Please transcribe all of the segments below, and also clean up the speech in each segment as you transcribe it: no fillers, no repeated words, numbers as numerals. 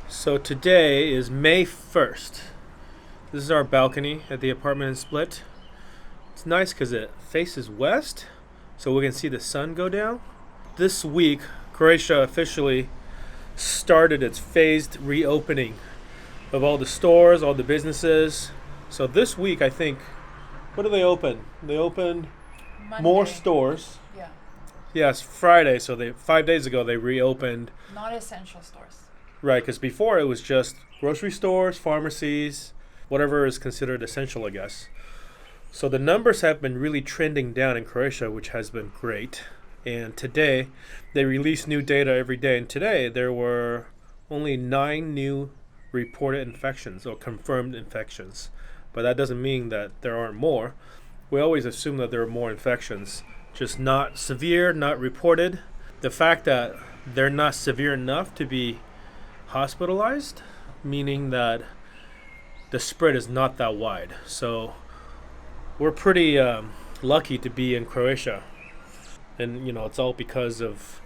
So today is May 1st. This is our balcony at the apartment in Split. It's nice because it faces west, so we can see the sun go down. This week, Croatia officially started its phased reopening of all the stores, all the businesses. So this week, I think, what do they open? They opened more stores. Yeah. Yes, Friday. So 5 days ago they reopened. Not essential stores. Right, because before it was just grocery stores, pharmacies, whatever is considered essential, I guess. So the numbers have been really trending down in Croatia, which has been great. And today, they release new data every day. And today, there were only 9 new reported infections or confirmed infections. But that doesn't mean that there aren't more. We always assume that there are more infections, just not severe, not reported. The fact that they're not severe enough to be hospitalized, meaning that the spread is not that wide. So we're pretty lucky to be in Croatia, and it's all because of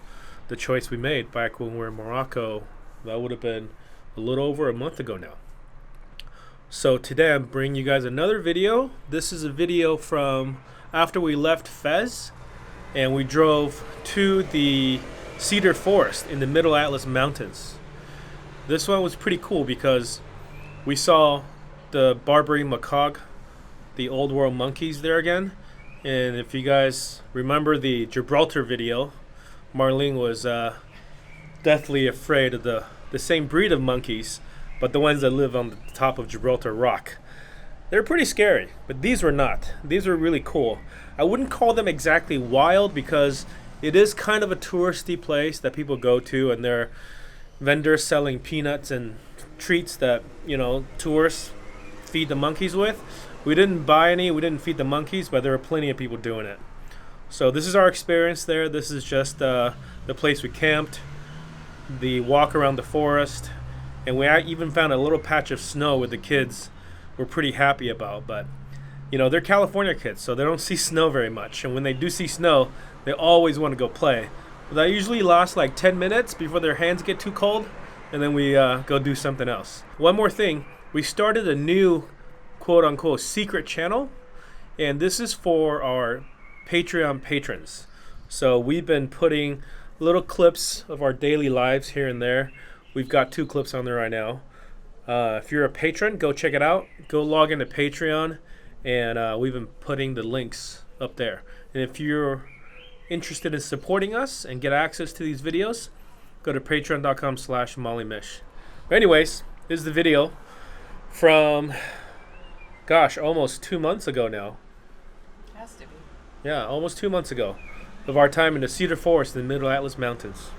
the choice we made back when we were in Morocco. That would have been a little over a month ago now. So today I'm bringing you guys another video. This is a video from after we left Fez and we drove to the cedar forest in the Middle Atlas Mountains. This one was pretty cool because we saw the Barbary macaque, the old world monkeys there again. And if you guys remember the Gibraltar video, Marlene was deathly afraid of the same breed of monkeys, but the ones that live on the top of Gibraltar Rock. They're pretty scary, but these were not. These were really cool. I wouldn't call them exactly wild because it is kind of a touristy place that people go to, and they're vendors selling peanuts and treats that tourists feed the monkeys with. We didn't buy any, we didn't feed the monkeys, but there were plenty of people doing it. So this is our experience there. This is just the place we camped, the walk around the forest, and we even found a little patch of snow with the kids we're pretty happy about. But they're California kids, so they don't see snow very much, and when they do see snow they always want to go play. That usually lasts like 10 minutes before their hands get too cold, and then we go do something else. One more thing, we started a new quote-unquote secret channel, and this is for our Patreon patrons. So we've been putting little clips of our daily lives here and there. We've got 2 clips on there right now. If you're a patron, go check it out. Go log into Patreon, and we've been putting the links up there. And if you're interested in supporting us and get access to these videos, go to patreon.com/mollymish. But anyways, this is the video from almost 2 months ago now. Has to be. Yeah, almost 2 months ago, of our time in the cedar forest in the Middle Atlas Mountains.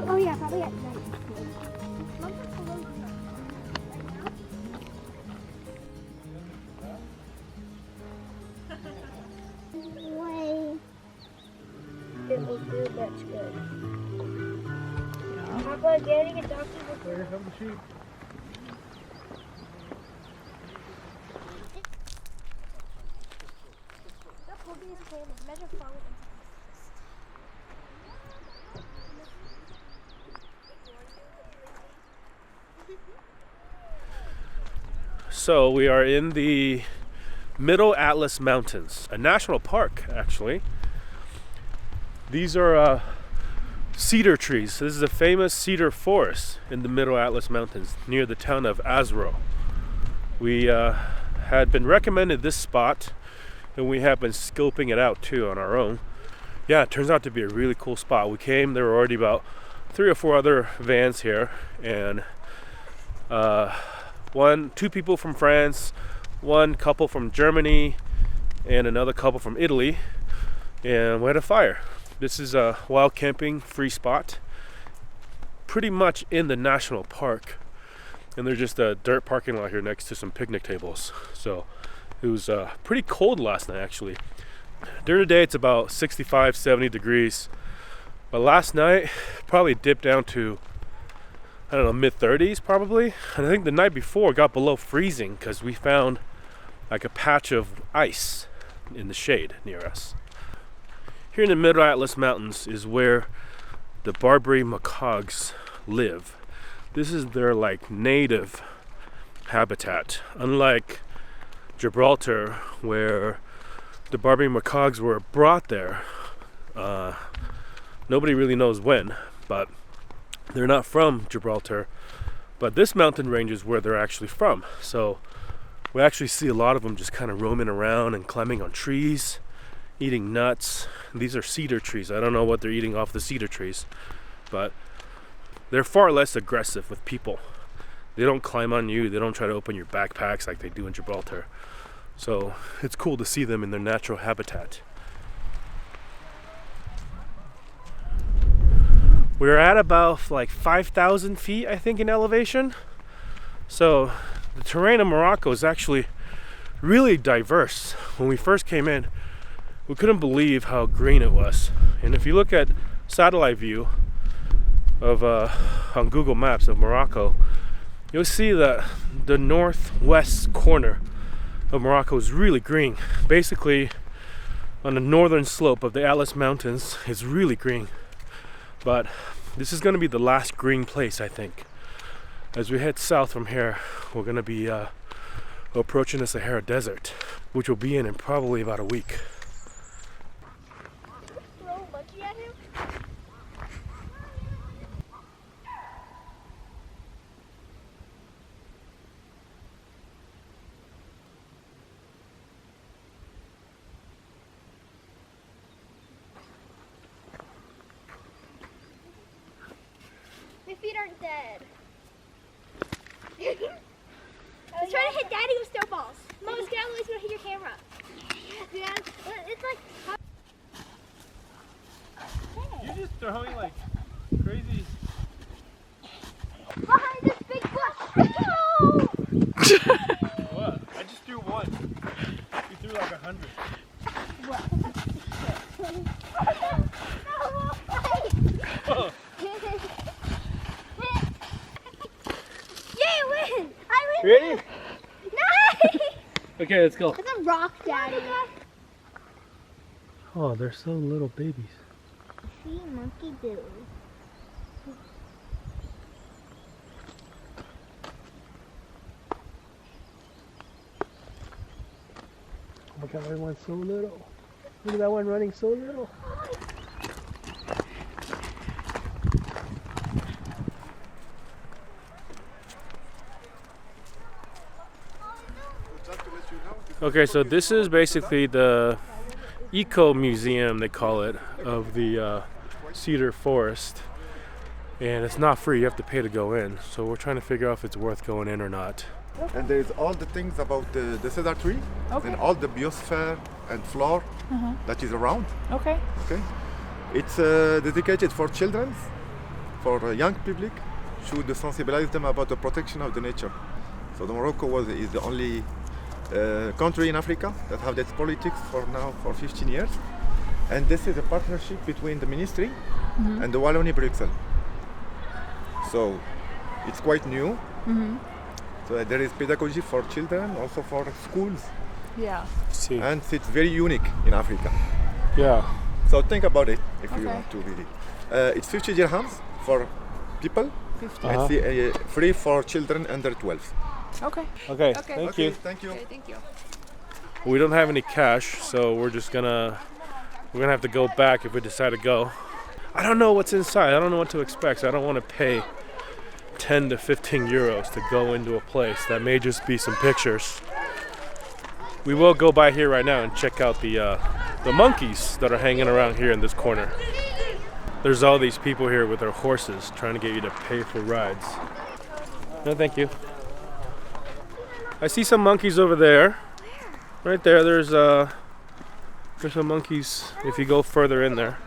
Oh yeah, probably at night. Way it will do that's good. How about getting a doctor before? Here come the sheep. Measure forward. So we are in the Middle Atlas Mountains, a national park actually. These are cedar trees. This is a famous cedar forest in the Middle Atlas Mountains near the town of Azro. We had been recommended this spot, and we have been scoping it out too on our own. yeah, it turns out to be a really cool spot. We came, there were already about 3 or 4 other vans here, and two people from France, one couple from Germany, and another couple from Italy, and we had a fire. This is a wild camping free spot, pretty much in the national park, and there's just a dirt parking lot here next to some picnic tables. So it was pretty cold last night actually. During the day it's about 65-70 degrees, but last night probably dipped down to, I don't know, mid-30s probably. And I think the night before it got below freezing because we found like a patch of ice in the shade near us. Here in the Middle Atlas Mountains is where the Barbary Macaques live. This is their like native habitat. Unlike Gibraltar, where the Barbary Macaques were brought there, nobody really knows when, but they're not from Gibraltar. But this mountain range is where they're actually from. So we actually see a lot of them just kind of roaming around and climbing on trees, eating nuts. These are cedar trees. I don't know what they're eating off the cedar trees, but they're far less aggressive with people. They don't climb on you. They don't try to open your backpacks like they do in Gibraltar. So it's cool to see them in their natural habitat. We're at about like 5,000 feet, I think, in elevation. So the terrain of Morocco is actually really diverse. When we first came in, we couldn't believe how green it was. And if you look at satellite view of on Google Maps of Morocco, you'll see that the northwest corner of Morocco is really green. Basically, on the northern slope of the Atlas Mountains, it's really green. But this is going to be the last green place, I think. As we head south from here, we're going to be approaching the Sahara Desert, which we'll be in probably about a week. Throw a monkey at him? My feet aren't dead. I was trying to hit Daddy with snowballs. Mom, let's get out of the way so you don't hit your camera. Yeah, it's like... You're just throwing like crazy. Behind this big bush! No! What? I just threw one. You threw like 100. Oh. Yay, win! I win! Ready? Nice! Okay, let's go. It's a rock, Daddy. Oh, they're so little babies. See, monkey do. Oh my god, that one's so little. Look at that one running so little. Okay, so this is basically the eco museum, they call it, of the cedar forest, and it's not free. You have to pay to go in, so we're trying to figure out if it's worth going in or not. And there's all the things about the cedar tree and all the biosphere and flora that is around. Okay. Okay, it's dedicated for children, for young public, should sensibilize them about the protection of the nature. So the Morocco is the only country in Africa that have that politics for 15 years, and this is a partnership between the ministry and the Wallonie Bruxelles. So it's quite new. So there is pedagogy for children, also for schools, Yeah. See. and it's very unique in Africa. Yeah. So think about it if you Okay. want to really. It's 50 dirhams for people, 50. and free for children under 12. Okay. Okay, Okay. thank Okay, you. thank you. Okay, thank you. We don't have any cash, so we're gonna have to go back if we decide to go. I don't know what's inside. I don't know what to expect. So I don't want to pay 10 to 15 euros to go into a place that may just be some pictures. We will go by here right now and check out the the monkeys that are hanging around here in this corner. There's all these people here with their horses trying to get you to pay for rides. No, thank you. I see some monkeys over there. Right there, there's some monkeys if you go further in there.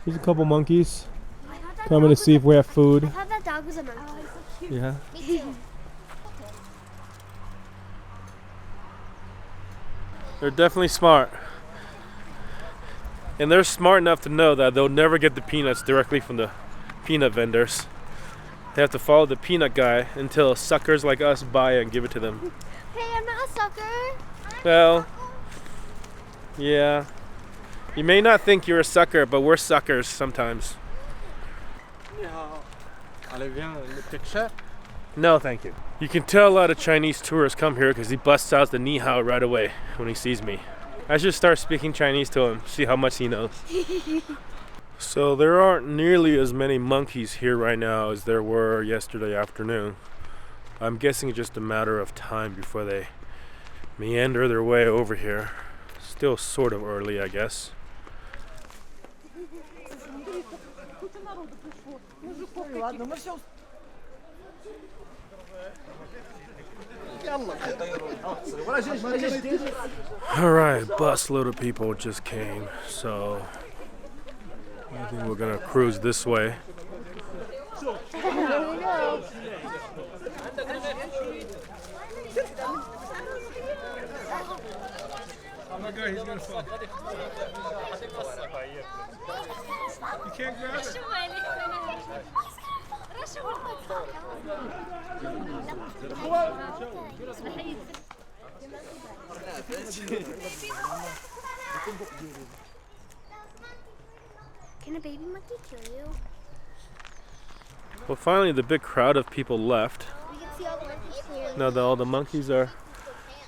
There's a couple monkeys coming to see if we have food. I thought that dog was a monkey. Yeah. Me too. They're definitely smart. And they're smart enough to know that they'll never get the peanuts directly from the peanut vendors. They have to follow the peanut guy until suckers like us buy it and give it to them. Hey, I'm not a sucker. Well, yeah. You may not think you're a sucker, but we're suckers sometimes. No, thank you. You can tell a lot of Chinese tourists come here because he busts out the ni hao right away when he sees me. I should start speaking Chinese to him, see how much he knows. So there aren't nearly as many monkeys here right now as there were yesterday afternoon. I'm guessing it's just a matter of time before they meander their way over here. Still sort of early, I guess. Alright, busload of people just came, so I think we're gonna cruise this way. Oh my god, he's gonna fall. You can't grab it. Can a baby monkey kill you? Well, finally the big crowd of people left. We can see all the monkeys here. Now all the monkeys are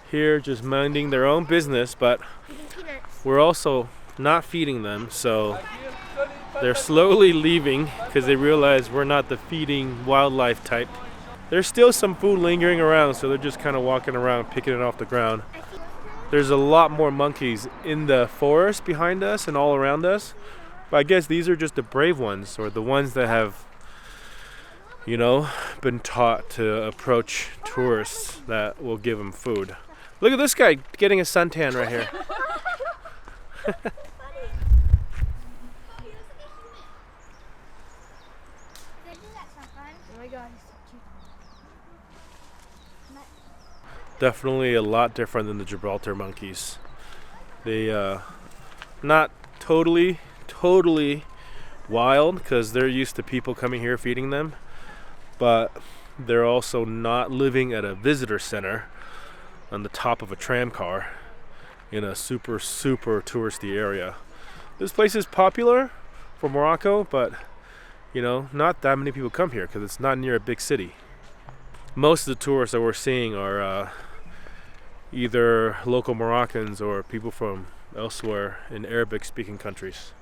here just minding their own business, but Eating peanuts. we're also not feeding them, so they're slowly leaving because they realize we're not the feeding wildlife type. There's still some food lingering around, so they're just kind of walking around picking it off the ground. There's a lot more monkeys in the forest behind us and all around us, but I guess these are just the brave ones, or the ones that have, you know, been taught to approach tourists that will give them food. Look at this guy getting a suntan right here. Oh my god, he's so cute. Definitely a lot different than the Gibraltar monkeys. They not totally wild because they're used to people coming here feeding them, but they're also not living at a visitor center on the top of a tram car in a super touristy area. This place is popular for Morocco, but you know, not that many people come here because it's not near a big city. Most of the tourists that we're seeing are either local Moroccans or people from elsewhere in Arabic speaking countries.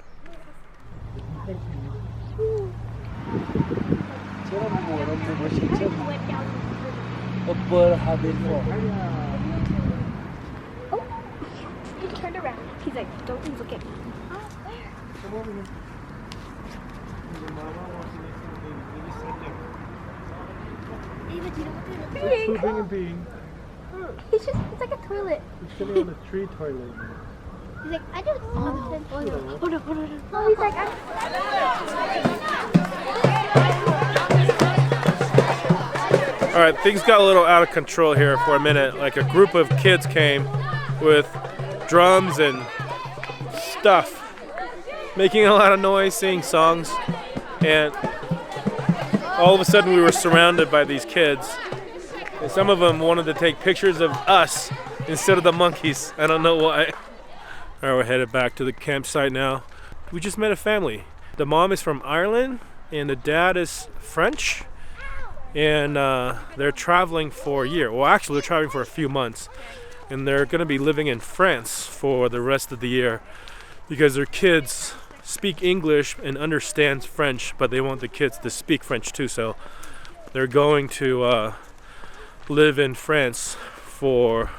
Oh, he turned around. He's like, don't look at me. David, you know what they're Pooping and peeing. It's like a toilet. He's sitting on a tree toilet. He's like, I just oh no. Oh, he's like, Alright, things got a little out of control here for a minute. Like a group of kids came with drums and stuff, making a lot of noise, singing songs, and all of a sudden we were surrounded by these kids. And some of them wanted to take pictures of us instead of the monkeys. I don't know why. Alright, we're headed back to the campsite now. We just met a family. The mom is from Ireland and the dad is French. And they're traveling for a year. Well, actually, they're traveling for a few months. And they're going to be living in France for the rest of the year because their kids speak English and understand French, but they want the kids to speak French too. So they're going to live in France for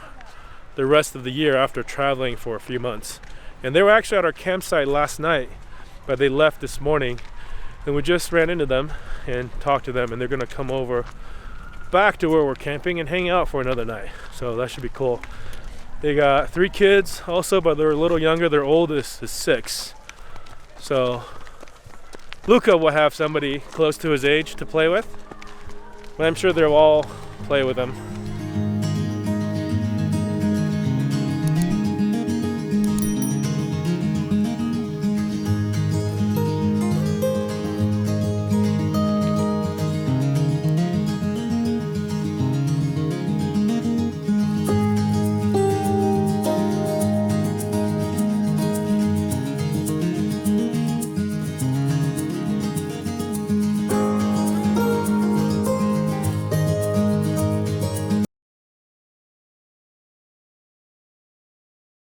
the rest of the year after traveling for a few months. And they were actually at our campsite last night, but they left this morning. And we just ran into them and talked to them, and they're gonna come over back to where we're camping and hang out for another night. So that should be cool. They got 3 kids also, but they're a little younger. Their oldest is 6. So Luca will have somebody close to his age to play with, but I'm sure they'll all play with him.